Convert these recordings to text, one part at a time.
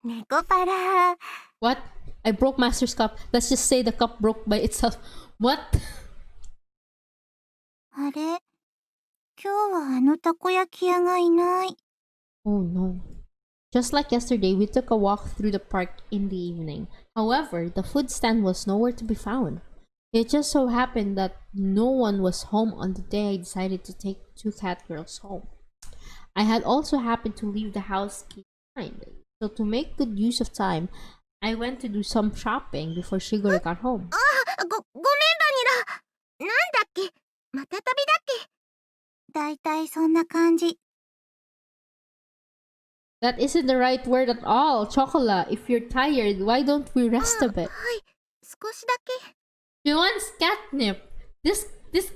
Nekopara. What? I broke Master's cup. Let's just say the cup broke by itself. What? あれ、今日はあのたこ焼き屋がいない。 Oh no. Just like yesterday, we took a walk through the park in the evening. However, the food stand was nowhere to be found. It just so happened that no one was home on the day I decided to take two cat girls home. I had also happened to leave the house key behind. So to make good use of time, I went to do some shopping before Shigure got home. ごめんバニラ。なんだっけ、また旅だっけ。だいたいそんな感じ。 That isn't the right word at all, Chocola. If you're tired, why don't we rest a bit? はい、少しだけ。 She wants catnip. This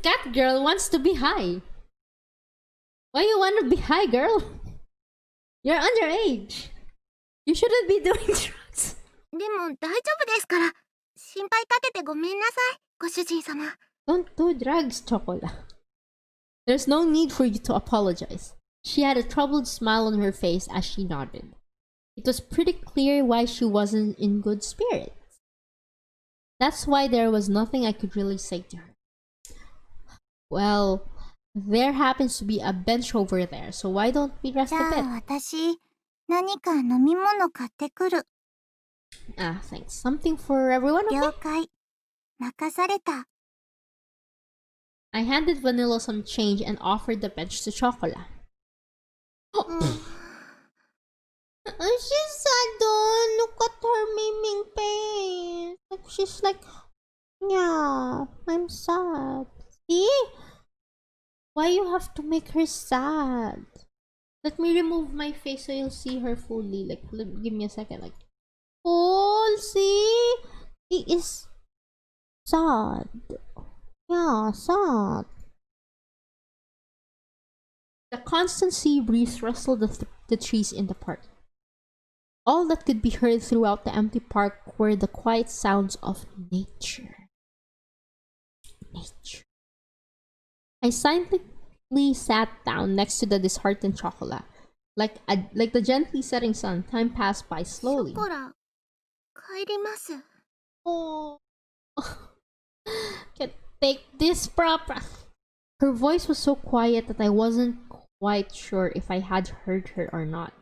cat girl wants to be high. Why you want to be high, girl? You're underage. You shouldn't be doing drugs. でも大丈夫ですから。心配かけてごめんなさい、ご主人様。 Don't do drugs, Chocola. There's no need for you to apologize. She had a troubled smile on her face as she nodded. It was pretty clear why she wasn't in good spirits. That's why there was nothing I could really say to her. Well, there happens to be a bench over there, so why don't we rest じ a ゃ bit? あ私、何か飲み物買ってくる。 Ah, thanks. Something for everyone, okay? 了解。任された。 I handed Vanilla some change and offered the bench to Chocola. She's sad though. Look at her miming face. Like she's like, yeah, I'm sad. See? Why you have to make her sad? Let me remove my face so you'll see her fully. Like, give me a second. Like, oh, see? He is sad. Yeah, sad. The constant sea breeze rustled the trees in the park. All that could be heard throughout the empty park were the quiet sounds of nature. Nature. I silently sat down next to the disheartened Chocola. Like the gently setting sun, time passed by slowly. ショコラ、帰ります。 Oh, can't take this proper. Her voice was so quiet that I wasn't quite sure if I had heard her or not.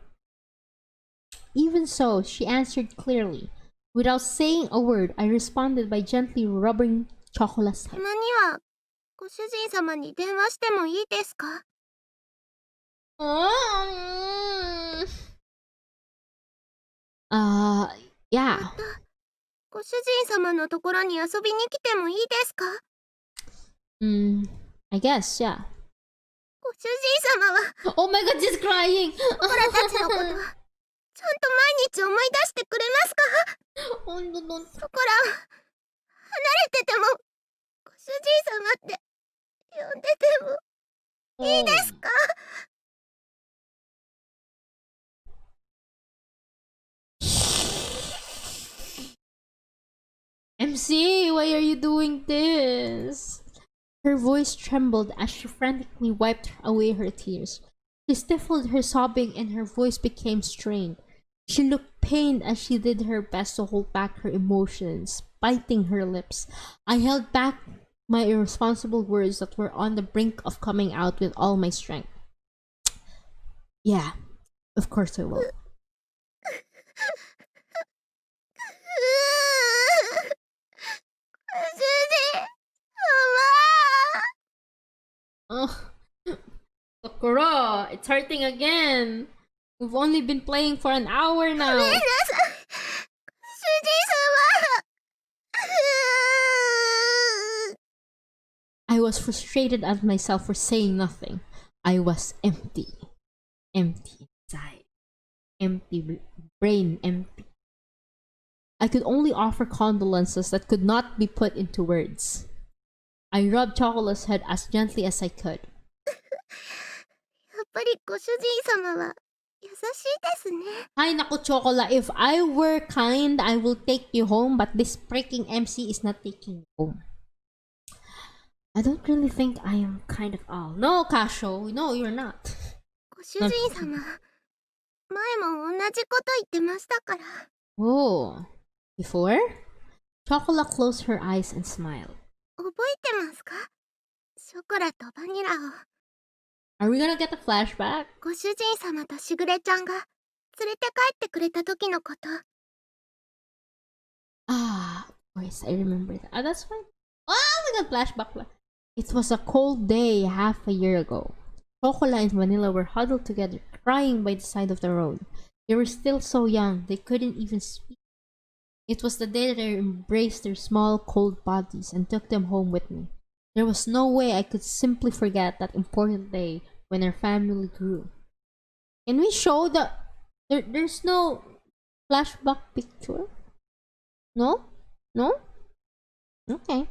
Even so, she answered clearly. Without saying a word, I responded by gently rubbing Chocola's た head. まには、ご主人様に電話してもいいですか？ Yeah. また、ご主人様のところに遊びに来てもいいですか？ I guess, yeah. ご主人様は、 Oh my god, she's crying! ショコラたちのことは、ちゃんと毎日思い出してくれますか？ Oh no, no. ショコラは、離れてても、ご主人様って呼んでてもいいですか？ MC, why are you doing this? Her voice trembled as she frantically wiped away her tears. She stifled her sobbing and her voice became strained. She looked pained as she did her best to hold back her emotions, biting her lips. I held back my irresponsible words that were on the brink of coming out with all my strength. Yeah, of course I will. Oh, Sakura, it's hurting again. We've only been playing for an hour now. I was frustrated at myself for saying nothing. I was empty. Empty inside. Empty brain empty. I could only offer condolences that could not be put into words. I rubbed Chocola's head as gently as I could. やっぱりご主人様は優しいですね。 Ay naku, Chocola, if I were kind, I will take you home, but this freaking MC is not taking you home. I don't really think I am kind of all. No, Kasho, no, you're not. 主人様、前も同じこと言ってましたから。Oh, before? Chocola closed her eyes and smiled. 覚えてますか？ショコラとバニラを。Are we gonna get a flashback? ご主人様としぐれちゃんが連れて帰ってくれた時のこと。Ah, of course, I remember that. Oh, that's fine. Oh, we got flashback. It was a cold day half a year ago. Chocola and Vanilla were huddled together, crying by the side of the road. They were still so young, they couldn't even speak. It was the day that I embraced their small, cold bodies and took them home with me. There was no way I could simply forget that important day when our family grew. Can we show the... there's no flashback picture? No? No? Okay.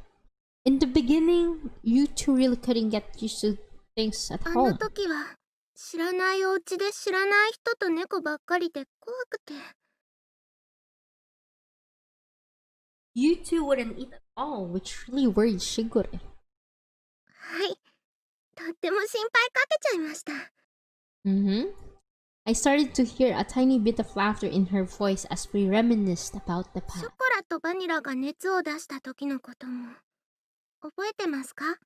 In the beginning, you two really couldn't get used to things at あの home. 時は知らないお家で知らない人と猫ばっかりで怖くて。You two wouldn't eat at all, which really worried Shigure. はい。とっても心配かけちゃいました。Mm-hmm. I started to hear a tiny bit of laughter in her voice as we reminisced about the ショ past. コラとバニラが熱を出した時のことも覚えてますか？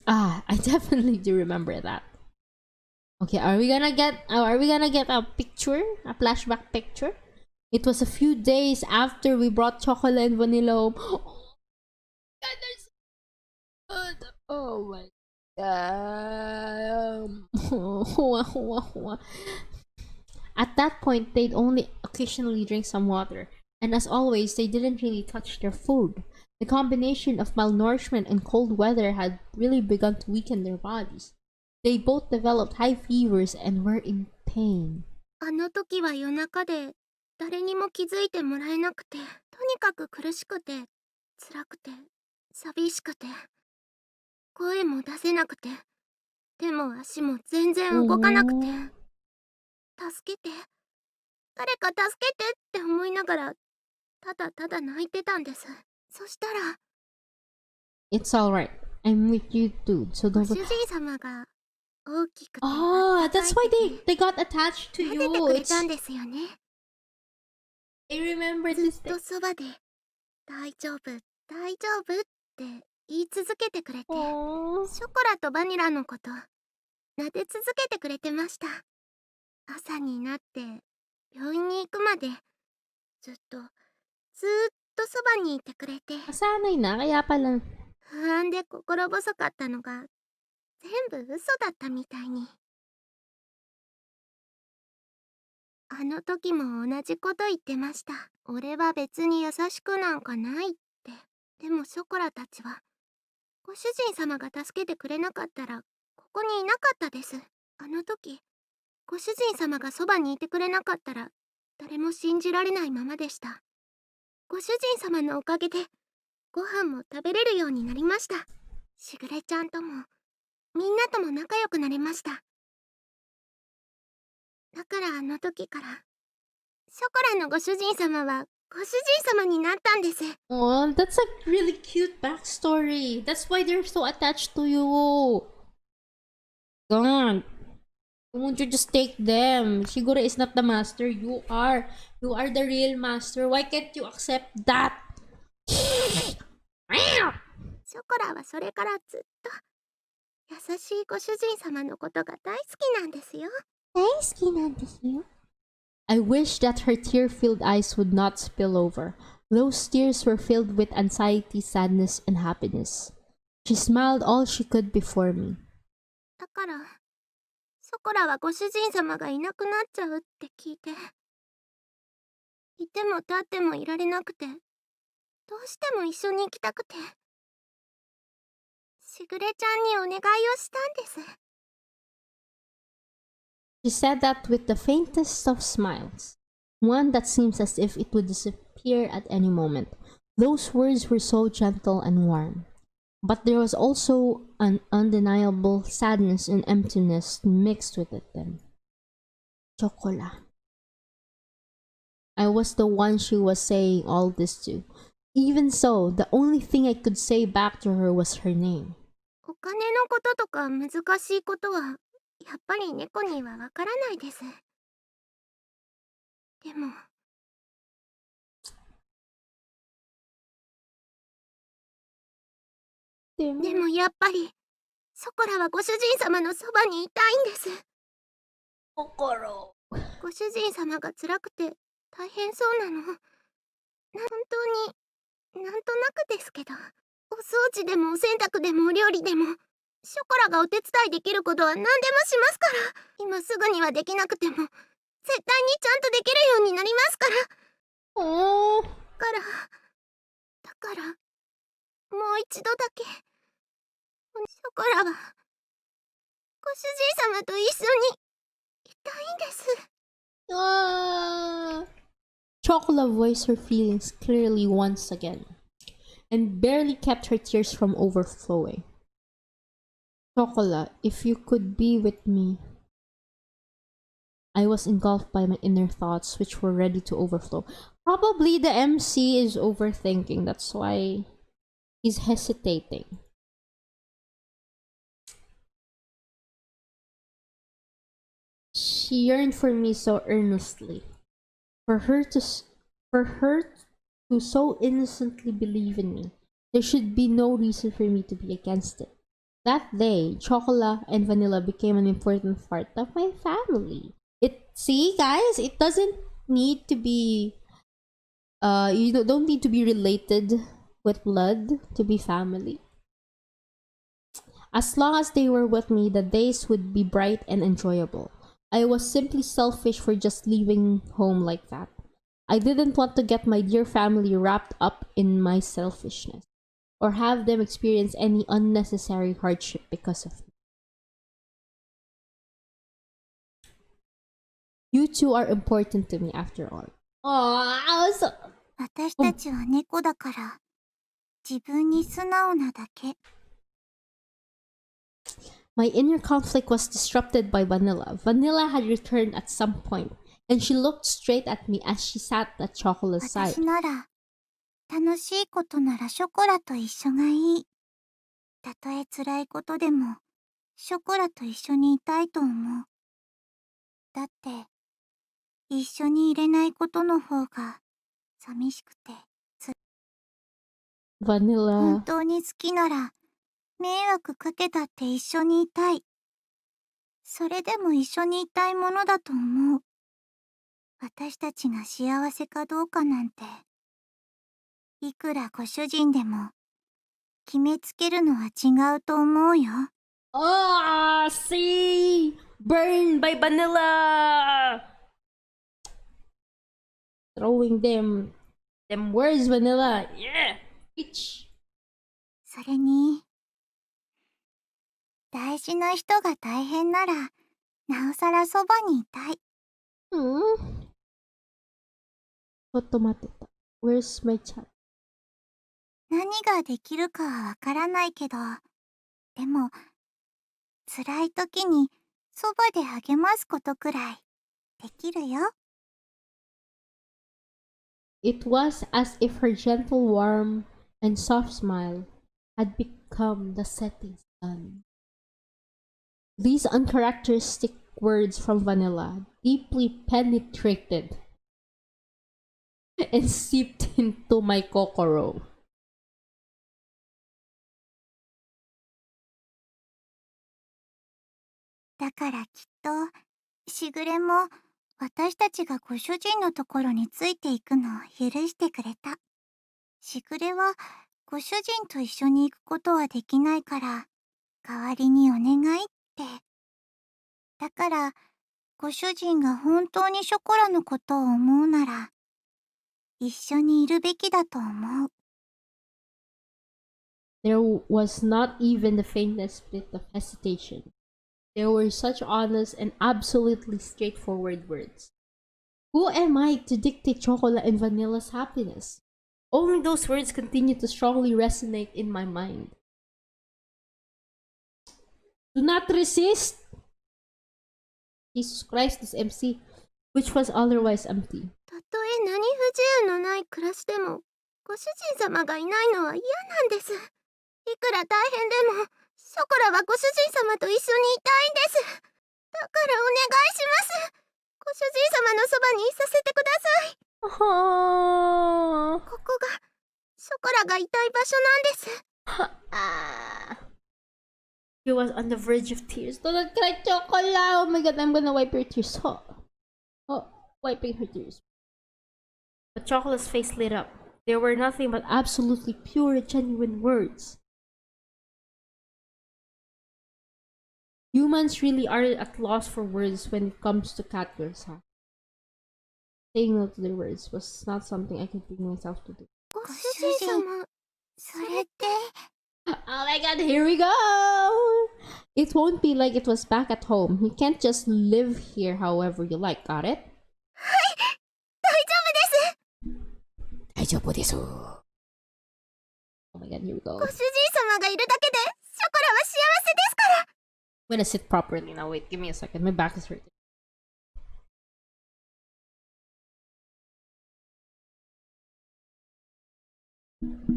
Ah, I definitely do remember that. Okay, are we gonna get a picture? A flashback picture? It was a few days after we brought Chocolate and Vanilla home. Oh my god, they're so good. Oh my god. At that point, they'd only occasionally drink some water, and as always, they didn't really touch their food. The combination of malnourishment and cold weather had really begun to weaken their bodies. They both developed high fevers and were in pain. あの時は夜中で誰にも気づいてもらえなくて、とにかく苦しくて、辛くて、寂しくて、声も出せなくて、手も足も全然動かなくて、助けて、誰か助けてって思いながら、ただただ泣いてたんです。そしたら、It's alright. I'm with you, dude. So ご don't. 主人様が大きくて、 Ah, that's why they got attached to 撫で you. てくれ It's たんですよね。 I remember ずっ this と thing. そばで、大丈夫、大丈夫って言い続けてくれて、 Aww. ショコラとバニラのこと撫で続けてくれてました。朝になって病院に行くまでずっとそばにいてくれて、 Masanay na, kaya pala. 不安で心細かったのが全部嘘だったみたいに。あの時も同じこと言ってました。俺は別に優しくなんかないって。でもショコラたちはご主人様が助けてくれなかったらここにいなかったです。あの時ご主人様がそばにいてくれなかったら誰も信じられないままでした。ご主人様のおかげでご飯も食べれるようになりました。しぐれちゃんともみんなとも仲良くなれました。だからあの時からショコラのご主人様はご主人様になったんです。 Oh, that's a really cute backstory. That's why they're so attached to you. God. Won't you just take them? Shigure is not the master. You are. You are the real master. Why can't you accept that? ショコラはそれからずっと優しいご主人様のことが大好きなんですよ。大好きなんですよ。 I wish that her tear-filled eyes would not spill over. Those tears were filled with anxiety, sadness, and happiness. She smiled all she could before me. だからショコラはご主人様がいなくなっちゃうって聞いて、いても立ってもいられなくて、どうしても一緒に行きたくて、しぐれちゃんにお願いをしたんです。 She said that with the faintest of smiles, one that seems as if it would disappear at any moment. Those words were so gentle and warm. But there was also an undeniable sadness and emptiness mixed with it then. Chocola. I was the one she was saying all this to. Even so, the only thing I could say back to her was her name. お金のこととか難しいことはやっぱり猫にはわからないです。でもやっぱりショコラはご主人様のそばにいたいんです。心。ご主人様が辛くて大変そうなの。本当になんとなくですけど、お掃除でもお洗濯でもお料理でも、ショコラがお手伝いできることは何でもしますから。今すぐにはできなくても、絶対にちゃんとできるようになりますから。おー。だから、もう一度だけ、ショコラは、ご主人様と一緒にいたいんです。Ah. Chocolate voiced her feelings clearly once again, and barely kept her tears from overflowing. Chocolate, if you could be with me. I was engulfed by my inner thoughts, which were ready to overflow. Probably the MC is overthinking, that's why he's hesitating. She yearned for me so earnestly. For her to for her to so innocently believe in me. There should be no reason for me to be against it. That day, Chocola and Vanilla became an important part of my family. See guys, it doesn't need to be you don't need to be related with blood to be family. As long as they were with me, the days would be bright and enjoyable. I was simply selfish for just leaving home like that. I didn't want to get my dear family wrapped up in my selfishness or have them experience any unnecessary hardship because of me. You two are important to me after all. Aww, so... 私たちは猫だから、自分に素直なだけ。My inner conflict was disrupted by Vanilla. Vanilla had returned at some point, and she looked straight at me as she sat at Chocola's side. 私なら、楽しいことならショコラと一緒がいい。たとえ辛いことでも、ショコラと一緒にいたいと思う。だって、一緒にいれないことの方が寂しくて。Vanilla. 本当に好きなら、迷惑かけたって一緒にいたい。それでも一緒にいたいものだと思う。私たちが幸せかどうかなんて、いくらご主人でも、決めつけるのは違うと思うよ。Ah, see? Burned by Vanilla! Throwing them words, Vanilla. Yeah! Bitch. それに、大事な人が大変なら、なおさらそばにいたい。Where's my chat? 何ができるかはわからないけど、でも、辛い時にそばで励ますことくらいできるよ。It was as if her gentle, warm, and soft smile had become the setting sun. These uncharacteristic words from Vanilla deeply penetrated and seeped into my kokoro. だからきっと、しぐれも私たちがご主人のところについていくのを許してくれた。しぐれはご主人と一緒に行くことはできないから、代わりにお願いって。だから、ご主人が本当にショコラのことを思うなら、一緒にいるべきだと思う。There was not even the faintest bit of hesitation. They were such honest and absolutely straightforward words. Who am I to dictate Chocolate and Vanilla's happiness? Only those words continue to strongly resonate in my mind. Do not resist! Jesus Christ, this MC, which was otherwise empty. たとえ何不自由のない暮らしでも、ご主人様がいないのは嫌なんです。いくら大変でも、ショコラはご主人様と一緒にいたいんです。だからお願いします。ご主人様のそばにいさせてください。Aww. ここがショコラがいたい場所なんです。She was on the verge of tears. Don't cry, Chocola. Oh my god, I'm gonna wipe her tears. Oh, wiping her tears. But Chocola's face lit up. There were nothing but absolutely pure, genuine words. Humans really are at loss for words when it comes to catgirls, huh? Saying no to their words was not something I could bring myself to do. ご主人様、それって。Oh my god, here we go! It won't be like it was back at home. You can't just live here however you like, got it? はい、大丈夫です。大丈夫です。Oh my god, here we go. ご主人様がいるだけで、ショコラは幸せですから。I'm gonna sit properly now. Wait, give me a second. My back is hurting.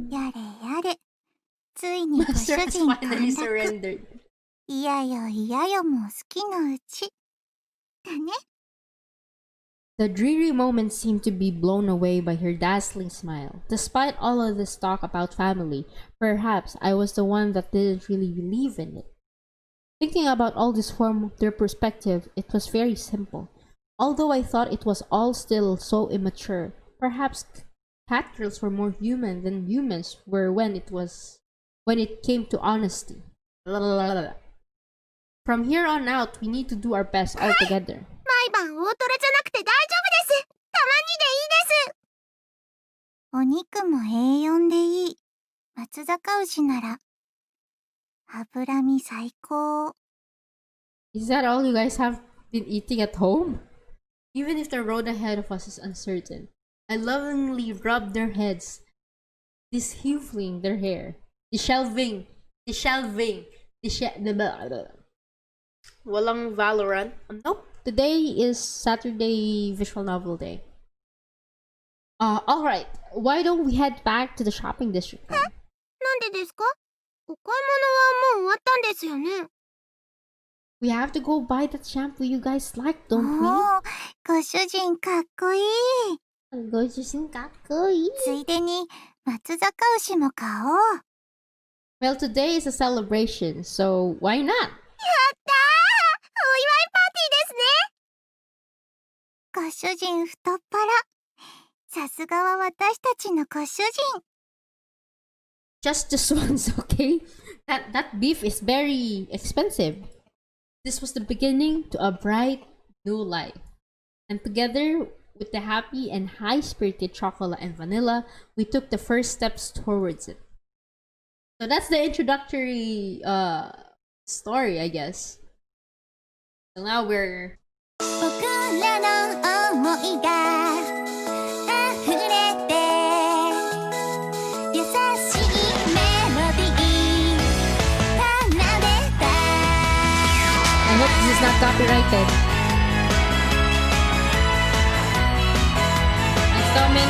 やれやれ。ついにご主 Master 人 has 陥 finally 落。 surrendered. いやよいやよもう好きのうち。だね。The dreary moment seemed to be blown away by her dazzling smile. Despite all of this talk about family, perhaps I was the one that didn't really believe in it. Thinking about all this from their perspective, it was very simple. Although I thought it was all still so immature, perhaps catgirls were more human than humans were when it came to honesty. From here on out, we need to do our best all together. 毎晩大トロじゃなくて大丈夫です。たまにでいいです。お肉も A4 でいい。松阪牛なら脂身最高。 Is that all you guys have been eating at home? Even if the road ahead of us is uncertain, I lovingly rub their heads, disheveling their hair, dishelving. Walang Valorant. Nope. Today is Saturday Visual Novel Day. Alright. Why don't we head back to the shopping district then? なんでですか？お買い物はもう終わったんですよね。We have to go buy that shampoo you guys like, お don't we? ー、ご主人かっこいい。ご主人かっこいい。ついでに松阪牛も買おう。Well, today is a celebration, so why not? やったー！お祝いパーティーですね。ご主人太っ腹。さすがは私たちのご主人。Just once, okay? That beef is very expensive. This was the beginning to a bright new life. And together with the happy and high-spirited Chocola and Vanilla, we took the first steps towards it. So that's the introductory story, I guess. So now we're 僕らの思いが溢れて優しいメロディー奏でた I hope this is not copyrighted. It's coming,